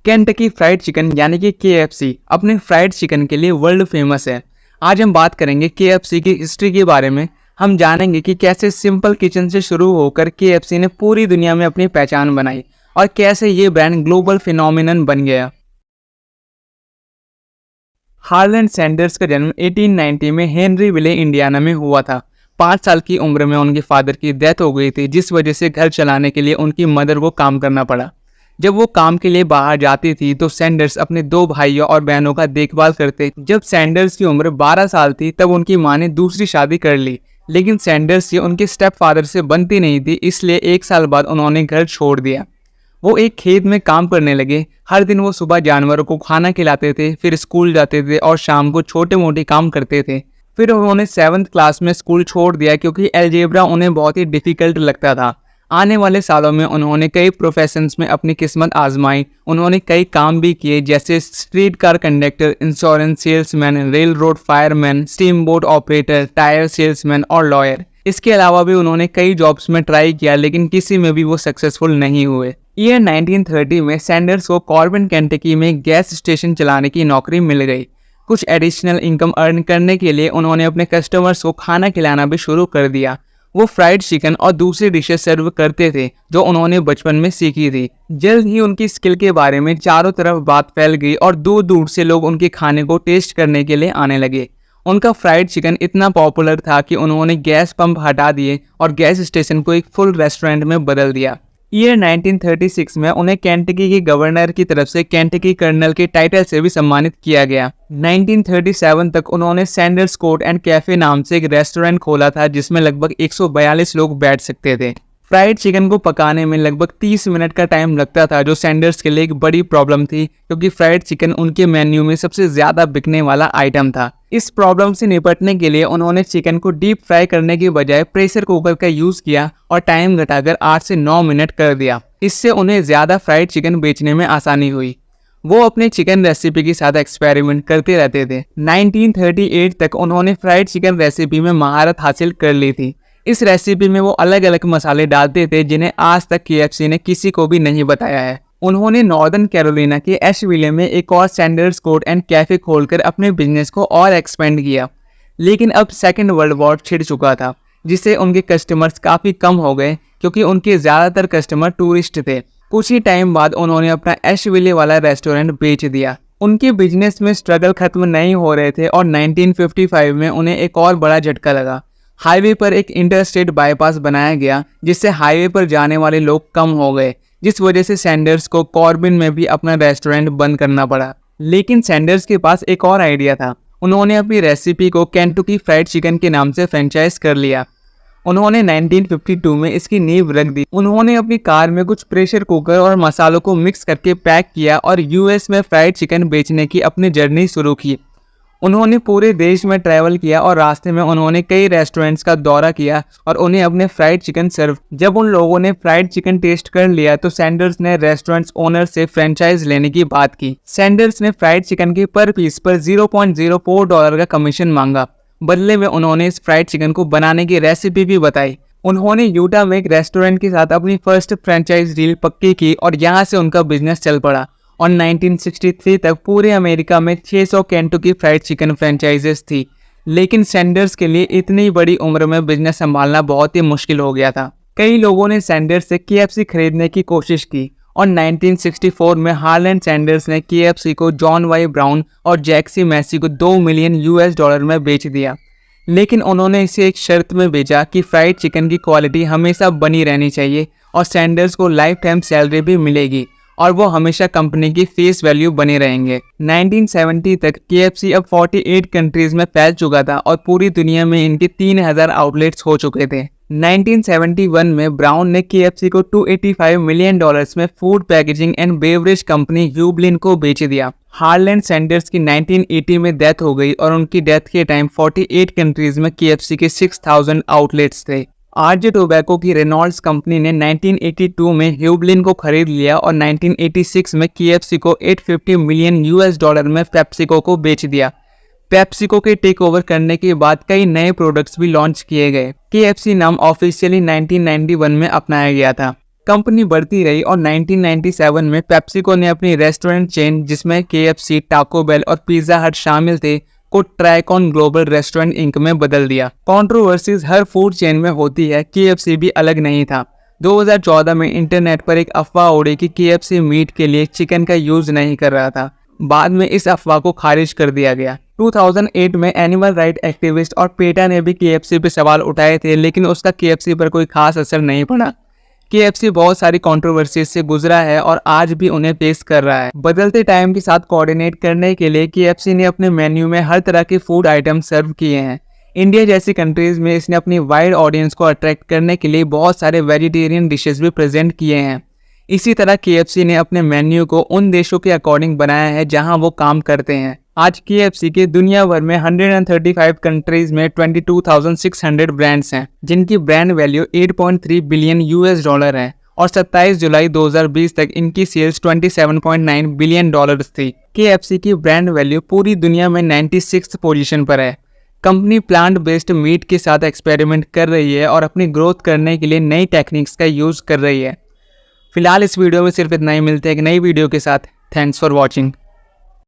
Kentucky fried chicken यानी कि KFC अपने फ्राइड चिकन के लिए वर्ल्ड फेमस है। आज हम बात करेंगे KFC की हिस्ट्री के बारे में। हम जानेंगे कि कैसे सिंपल किचन से शुरू होकर KFC ने पूरी दुनिया में अपनी पहचान बनाई और कैसे ये ब्रांड ग्लोबल फिनोमिनन बन गया। हार्लैंड सैंडर्स का जन्म 1890 में हेनरीविले इंडियाना में हुआ था। 5 साल की उम्र में उनके फादर की डेथ हो गई थी, जिस वजह से घर चलाने के लिए उनकी मदर को काम करना पड़ा। जब वो काम के लिए बाहर जाती थी तो सैंडर्स अपने 2 भाइयों और बहनों का देखभाल करते। जब सैंडर्स की उम्र 12 साल थी तब उनकी मां ने दूसरी शादी कर ली, लेकिन सैंडर्स की उनके स्टेप फादर से बनती नहीं थी, इसलिए 1 साल बाद उन्होंने घर छोड़ दिया। वो एक खेत में काम करने लगे। हर दिन वो सुबह जानवरों को खाना खिलाते थे, फिर स्कूल जाते थे और शाम को छोटे मोटे काम करते थे। फिर उन्होंने 7th क्लास में स्कूल छोड़ दिया क्योंकि अलजेब्रा उन्हें बहुत ही डिफिकल्ट लगता था। आने वाले सालों में उन्होंने कई प्रोफेशंस में अपनी किस्मत आजमाई। उन्होंने कई काम भी किए, जैसे street car conductor, insurance salesman, rail road fireman, steam boat operator, tyre salesman और लॉयर। इसके अलावा भी उन्होंने कई जॉब्स में ट्राई किया, लेकिन किसी में भी वो सक्सेसफुल नहीं हुए। ईयर 1930 में सैंडर्स को कॉर्बिन केंटकी में गैस स्टेशन चलाने की नौकरी मिल गई। कुछ एडिशनल इनकम अर्न करने के लिए उन्होंने अपने कस्टमर्स को खाना खिलाना भी शुरू कर दिया। वो फ्राइड चिकन और दूसरी डिशेस सर्व करते थे जो उन्होंने बचपन में सीखी थी। जल्द ही उनकी स्किल के बारे में चारों तरफ बात फैल गई और दूर दूर से लोग उनके खाने को टेस्ट करने के लिए आने लगे। उनका फ्राइड चिकन इतना पॉपुलर था कि उन्होंने गैस पंप हटा दिए और गैस स्टेशन को एक फुल रेस्टोरेंट में बदल दिया। ईयर 1936 में उन्हें केंटकी के गवर्नर की तरफ से केंटकी कर्नल के टाइटल से भी सम्मानित किया गया। 1937 तक उन्होंने सैंडर्स कोर्ट एंड कैफे नाम से एक रेस्टोरेंट खोला था, जिसमें लगभग 142 लोग बैठ सकते थे। फ्राइड चिकन को पकाने में लगभग 30 मिनट का टाइम लगता था, जो सैंडर्स के लिए एक बड़ी प्रॉब्लम थी क्योंकि फ्राइड चिकन उनके मेन्यू में सबसे ज्यादा बिकने वाला आइटम था। इस प्रॉब्लम से निपटने के लिए उन्होंने चिकन को डीप फ्राई करने के बजाय प्रेशर कुकर का यूज किया और टाइम घटाकर 8 से 9 मिनट कर दिया। इससे उन्हें ज्यादा फ्राइड चिकन बेचने में आसानी हुई। वो अपने चिकन रेसिपी के साथ एक्सपेरिमेंट करते रहते थे। 1938 तक उन्होंने फ्राइड चिकन रेसिपी में महारत हासिल कर ली थी। इस रेसिपी में वो अलग अलग मसाले डालते थे जिन्हें आज तक KFC ने किसी को भी नहीं बताया है। उन्होंने नॉर्दर्न कैरोलिना के एशविले में एक और सैंडर्स कोर्ट एंड कैफे खोलकर अपने बिजनेस को और एक्सपेंड किया, लेकिन अब सेकेंड वर्ल्ड वॉर छिड़ चुका था, जिससे उनके कस्टमर्स काफ़ी कम हो गए क्योंकि उनके ज़्यादातर कस्टमर टूरिस्ट थे। कुछ ही टाइम बाद उन्होंने अपना एशविले वाला रेस्टोरेंट बेच दिया। उनके बिजनेस में स्ट्रगल खत्म नहीं हो रहे थे और 1955 में उन्हें एक और बड़ा झटका लगा। हाईवे पर एक इंटरस्टेट बाईपास बनाया गया, जिससे हाईवे पर जाने वाले लोग कम हो गए, जिस वजह से सैंडर्स को कॉर्बिन में भी अपना रेस्टोरेंट बंद करना पड़ा। लेकिन सैंडर्स के पास एक और आइडिया था। उन्होंने अपनी रेसिपी को केंटकी फ्राइड चिकन के नाम से फ्रेंचाइज कर लिया। उन्होंने 1952 में इसकी नींव रख दी। उन्होंने अपनी कार में कुछ प्रेशर कुकर और मसालों को मिक्स करके पैक किया और US में फ्राइड चिकन बेचने की अपनी जर्नी शुरू की। उन्होंने पूरे देश में ट्रैवल किया और रास्ते में उन्होंने कई रेस्टोरेंट्स का दौरा किया और उन्हें अपने फ्राइड चिकन सर्व। जब उन लोगों ने फ्राइड चिकन टेस्ट कर लिया तो सैंडर्स ने रेस्टोरेंट्स ओनर से फ्रेंचाइज लेने की बात की। सैंडर्स ने फ्राइड चिकन के पर पीस पर $0.04 का कमीशन मांगा। बदले में उन्होंने इस फ्राइड चिकन को बनाने की रेसिपी भी बताई। उन्होंने यूटा में एक रेस्टोरेंट के साथ अपनी फर्स्ट फ्रेंचाइज डील पक्की की और यहाँ से उनका बिजनेस चल पड़ा और 1963 तक पूरे अमेरिका में 600 केंटकी फ्राइड चिकन फ्रेंचाइजेस थी। लेकिन सैंडर्स के लिए इतनी बड़ी उम्र में बिजनेस संभालना बहुत ही मुश्किल हो गया था। कई लोगों ने सैंडर्स से KFC खरीदने की कोशिश की और 1964 में हार्लैंड सैंडर्स ने KFC को जॉन वाई ब्राउन और जैक्सी मैसी को $2 मिलियन में बेच दिया। लेकिन उन्होंने इसे एक शर्त में बेचा कि फ्राइड चिकन की क्वालिटी हमेशा बनी रहनी चाहिए और सैंडर्स को लाइफ टाइम सैलरी भी मिलेगी और वो हमेशा कंपनी की फेस वैल्यू बने रहेंगे। 1970 तक KFC अब 48 कंट्रीज में फैल चुका था और पूरी दुनिया में इनके 3000 आउटलेट्स हो चुके थे। 1971 में ब्राउन ने KFC को $285 मिलियन में food packaging and beverage company ह्यूबलिन को बेच दिया। हार्लैंड सैंडर्स की 1980 में डेथ हो गई और उनकी डेथ के टाइम 48 कंट्रीज में KFC के 6000 आउटलेट्स थे। RJ टोबैको की रेनॉल्ड्स कंपनी ने 1982 में ह्यूबलिन को खरीद लिया और 1986 में KFC को $850 मिलियन में पेप्सिको को बेच दिया। पेप्सिको के टेक ओवर करने के बाद कई नए प्रोडक्ट्स भी लॉन्च किए गए। KFC नाम ऑफिशियली 1991 में अपनाया गया था। कंपनी बढ़ती रही और 1997 में पेप्सिको ने अपनी रेस्टोरेंट चेन, जिसमें KFC, टाको बेल और पिज्जा हट शामिल थे, को ट्राइकॉन ग्लोबल रेस्टोरेंट इंक में बदल दिया। कंट्रोवर्सीज हर फूड चेन में होती है, KFC भी अलग नहीं था। 2014 में इंटरनेट पर एक अफवाह उड़ी कि KFC मीट के लिए चिकन का यूज नहीं कर रहा था। बाद में इस अफवाह को खारिज कर दिया गया। 2008 में एनिमल राइट एक्टिविस्ट और पेटा ने भी KFC पे सवाल उठाए थे, लेकिन उसका KFC पर कोई खास असर नहीं पड़ा। KFC बहुत सारी कंट्रोवर्सीज से गुजरा है और आज भी उन्हें फेस कर रहा है। बदलते टाइम के साथ कोऑर्डिनेट करने के लिए KFC ने अपने मेन्यू में हर तरह के फूड आइटम सर्व किए हैं। इंडिया जैसी कंट्रीज में इसने अपनी वाइड ऑडियंस को अट्रैक्ट करने के लिए बहुत सारे वेजिटेरियन डिशेस भी प्रेजेंट किए हैं। इसी तरह KFC ने अपने मेन्यू को उन देशों के अकॉर्डिंग बनाया है जहां वो काम करते हैं। आज KFC के दुनिया भर में 135 कंट्रीज में 22,600 ब्रांड्स हैं, जिनकी ब्रांड वैल्यू 8.3 बिलियन $, है और 27 जुलाई 2020 तक इनकी सेल्स 27.9 बिलियन डॉलर्स थी। KFC की ब्रांड वैल्यू पूरी दुनिया में 96th पोजीशन पर है। कंपनी प्लांट बेस्ड मीट के साथ एक्सपेरिमेंट कर रही है और अपनी ग्रोथ करने के लिए नई टेक्निक्स का यूज कर रही है। फिलहाल इस वीडियो में सिर्फ इतना ही। मिलते हैं एक नई वीडियो के साथ। Thanks for watching.